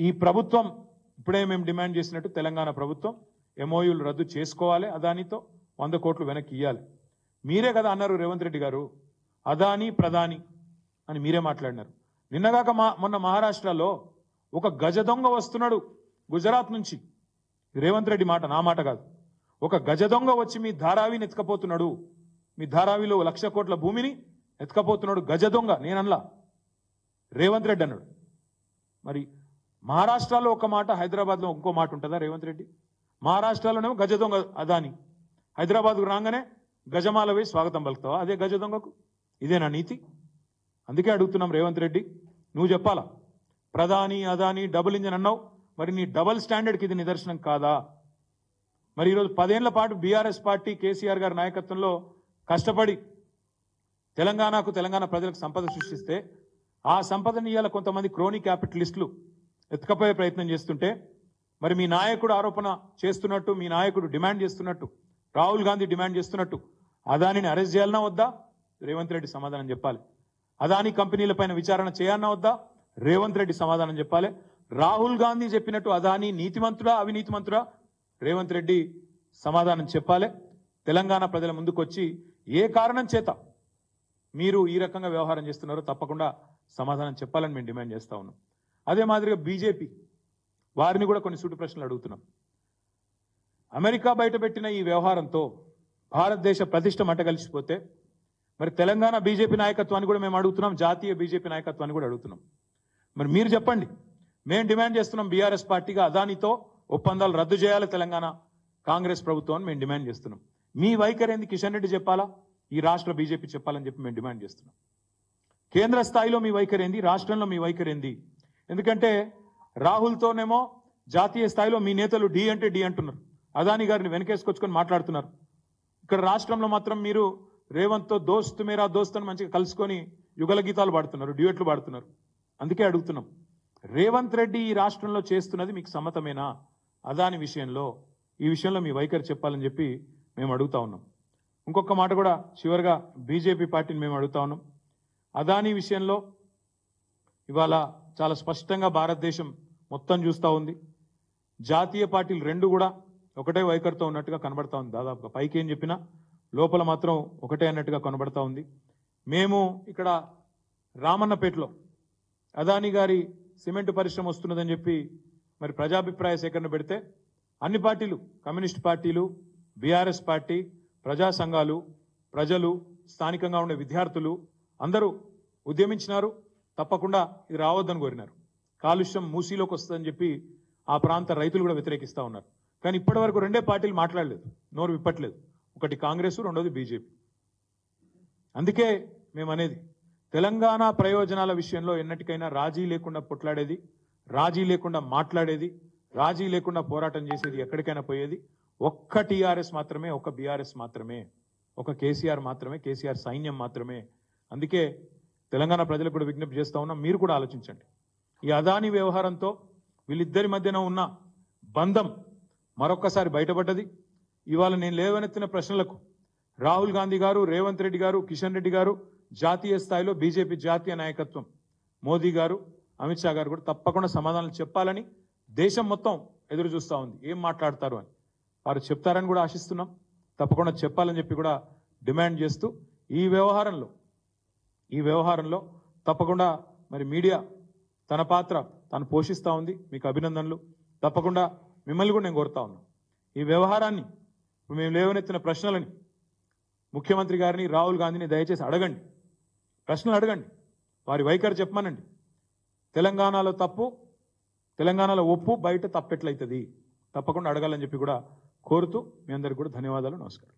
ఈ ప్రభుత్వం ఇప్పుడే మేము డిమాండ్ చేసినట్టు తెలంగాణ ప్రభుత్వం ఎంఓయూలు రద్దు చేసుకోవాలి, అదానితో 100 కోట్లు వెనక్కి ఇవ్వాలి. మీరే కదా అన్నారు రేవంత్ రెడ్డి గారు, అదాని ప్రధాని అని మీరే మాట్లాడినారు. నిన్నగాక మొన్న మహారాష్ట్రలో ఒక గజ దొంగ వస్తున్నాడు గుజరాత్ నుంచి. రేవంత్ రెడ్డి మాట, నా మాట కాదు. ఒక గజ దొంగ వచ్చి మీ ధారావిని ఎత్తుకపోతున్నాడు, మీ ధారావిలో 1,00,000 కోట్ల భూమిని ఎత్తుకపోతున్నాడు గజ దొంగ. నేనల్లా, రేవంత్ రెడ్డి అన్నాడు. మరి మహారాష్ట్రలో ఒక మాట, హైదరాబాద్లో ఇంకో మాట ఉంటుందా రేవంత్ రెడ్డి? మహారాష్ట్రలోనేమో గజ దొంగ అదాని, హైదరాబాద్కు రాగానే గజమాల వేసి స్వాగతం పలుకుతావా అదే గజ దొంగకు? ఇదేనా నీతి? అందుకే అడుగుతున్నాం రేవంత్ రెడ్డి, నువ్వు చెప్పాలా. ప్రధాని అదాని డబుల్ ఇంజన్ అన్నావు, మరి నీ డబుల్ స్టాండర్డ్కి ఇది నిదర్శనం కాదా? మరి ఈరోజు 10 ఏళ్ల పాటు బీఆర్ఎస్ పార్టీ కేసీఆర్ గారి నాయకత్వంలో కష్టపడి తెలంగాణ ప్రజలకు సంపద సృష్టిస్తే, ఆ సంపదని ఇవాళ కొంతమంది క్రోనీ క్యాపిటలిస్టులు ఎత్తుకపోయే ప్రయత్నం చేస్తుంటే, మరి మీ నాయకుడు ఆరోపణ చేస్తున్నట్టు, మీ నాయకుడు డిమాండ్ చేస్తున్నట్టు, రాహుల్ గాంధీ డిమాండ్ చేస్తున్నట్టు అదానిని అరెస్ట్ చేయాలన్నా వద్దా? రేవంత్ రెడ్డి సమాధానం చెప్పాలి. అదాని కంపెనీలపైన విచారణ చేయాలన్నా వద్దా? రేవంత్ రెడ్డి సమాధానం చెప్పాలి. రాహుల్ గాంధీ చెప్పినట్టు అదాని నీతిమంతుడా అవినీతిమంతుడా? రేవంత్ రెడ్డి సమాధానం చెప్పాలి. తెలంగాణ ప్రజల ముందుకొచ్చి ఏ కారణం చేత మీరు ఈ రకంగా వ్యవహారం చేస్తున్నారో తప్పకుండా సమాధానం చెప్పాలని మేము డిమాండ్ చేస్తా ఉన్నాం. అదే మాదిరిగా బీజేపీ వారిని కూడా కొన్ని సూటి ప్రశ్నలు అడుగుతున్నాం. అమెరికా బయటపెట్టిన ఈ వ్యవహారంతో భారతదేశ ప్రతిష్ట మంటగలిసిపోతే మరి తెలంగాణ బీజేపీ నాయకత్వాన్ని కూడా మేము అడుగుతున్నాం, జాతీయ బీజేపీ నాయకత్వాన్ని కూడా అడుగుతున్నాం. మరి మీరు చెప్పండి, మేము డిమాండ్ చేస్తున్నాం బీఆర్ఎస్ పార్టీగా అదానితో ఒప్పందాలు రద్దు చేయాలి తెలంగాణ కాంగ్రెస్ ప్రభుత్వాన్ని మేము డిమాండ్ చేస్తున్నాం. మీ వైఖరి ఏంది కిషన్ రెడ్డి చెప్పాలా, ఈ రాష్ట్ర బీజేపీ చెప్పాలని చెప్పి మేము డిమాండ్ చేస్తున్నాం. కేంద్ర స్థాయిలో మీ వైఖరి ఏంది, రాష్ట్రంలో మీ వైఖరి ఏంది? ఎందుకంటే రాహుల్తోనేమో జాతీయ స్థాయిలో మీ నేతలు డి అంటే డి అంటున్నారు, అదాని గారిని వెనకేసుకొచ్చుకొని మాట్లాడుతున్నారు. ఇక్కడ రాష్ట్రంలో మాత్రం మీరు రేవంత్తో దోస్త్ మేరా దోస్త్ అని మంచిగా కలుసుకొని యుగల గీతాలు పాడుతున్నారు, డ్యూయట్లు పాడుతున్నారు. అందుకే అడుగుతున్నాం, రేవంత్ రెడ్డి ఈ రాష్ట్రంలో చేస్తున్నది మీకు సమ్మతమేనా? అదాని విషయంలో ఈ విషయంలో మీ వైఖరి చెప్పాలని చెప్పి మేము అడుగుతా ఉన్నాం. ఇంకొక మాట కూడా చివరిగా బీజేపీ పార్టీని మేము అడుగుతా ఉన్నాం. అదాని విషయంలో ఇవాళ చాలా స్పష్టంగా భారతదేశం మొత్తం చూస్తూ ఉంది. జాతీయ పార్టీలు రెండు కూడా ఒకటే వైఖరితో ఉన్నట్టుగా కనబడతా ఉంది. దాదాపుగా పైకి ఏం చెప్పినా లోపల మాత్రం ఒకటే అన్నట్టుగా కనబడతా ఉంది. మేము ఇక్కడ రామన్నపేటలో అదాని గారి సిమెంట్ పరిశ్రమ వస్తున్నదని చెప్పి మరి ప్రజాభిప్రాయ సేకరణ పెడితే అన్ని పార్టీలు, కమ్యూనిస్ట్ పార్టీలు, బీఆర్ఎస్ పార్టీ, ప్రజా సంఘాలు, ప్రజలు, స్థానికంగా ఉండే విద్యార్థులు అందరూ ఉద్యమించినారు. తప్పకుండా ఇది రావద్దని కోరినారు. కాలుష్యం మూసీలోకి వస్తుందని చెప్పి ఆ ప్రాంత రైతులు కూడా వ్యతిరేకిస్తూ ఉన్నారు. కానీ ఇప్పటి వరకు రెండే పార్టీలు మాట్లాడలేదు, నోరు విప్పట్లేదు. ఒకటి కాంగ్రెస్, రెండోది బీజేపీ. అందుకే మేము అనేది, తెలంగాణ ప్రయోజనాల విషయంలో ఎన్నటికైనా రాజీ లేకుండా పొట్లాడేది, రాజీ లేకుండా మాట్లాడేది, రాజీ లేకుండా పోరాటం చేసేది, ఎక్కడికైనా పోయేది ఒక్క టీఆర్ఎస్ మాత్రమే, ఒక బీఆర్ఎస్ మాత్రమే, ఒక కేసీఆర్ మాత్రమే, కేసీఆర్ సైన్యం మాత్రమే. అందుకే తెలంగాణ ప్రజలకు కూడా విజ్ఞప్తి చేస్తా ఉన్నాం, మీరు కూడా ఆలోచించండి. ఈ అదాని వ్యవహారంతో వీళ్ళిద్దరి మధ్యన ఉన్న బంధం మరొక్కసారి బయటపడ్డది. ఇవాళ నేను లేవనెత్తిన ప్రశ్నలకు రాహుల్ గాంధీ గారు, రేవంత్ రెడ్డి గారు, కిషన్ రెడ్డి గారు, జాతీయ స్థాయిలో బీజేపీ జాతీయ నాయకత్వం, మోదీ గారు, అమిత్ షా గారు కూడా తప్పకుండా సమాధానాలు చెప్పాలని దేశం మొత్తం ఎదురు చూస్తూ ఉంది. ఏం మాట్లాడతారు అని వారు చెప్తారని కూడా ఆశిస్తున్నాం. తప్పకుండా చెప్పాలని చెప్పి కూడా డిమాండ్ చేస్తూ ఈ వ్యవహారంలో తప్పకుండా మరి మీడియా తన పాత్ర తాను పోషిస్తూ ఉంది. మీకు అభినందనలు. తప్పకుండా మిమ్మల్ని కూడా నేను కోరుతా ఉన్నాను, ఈ వ్యవహారాన్ని మేము లేవనెత్తిన ప్రశ్నలని ముఖ్యమంత్రి గారిని, రాహుల్ గాంధీని దయచేసి అడగండి, ప్రశ్నలు అడగండి, వారి వైఖరి చెప్పమనండి. తెలంగాణలో తప్పు, తెలంగాణలో ఒప్పు, బయట తప్పెట్లయితుంది, తప్పకుండా అడగాలని చెప్పి కూడా కోరుతూ మీ అందరికీ కూడా ధన్యవాదాలు, నమస్కారం.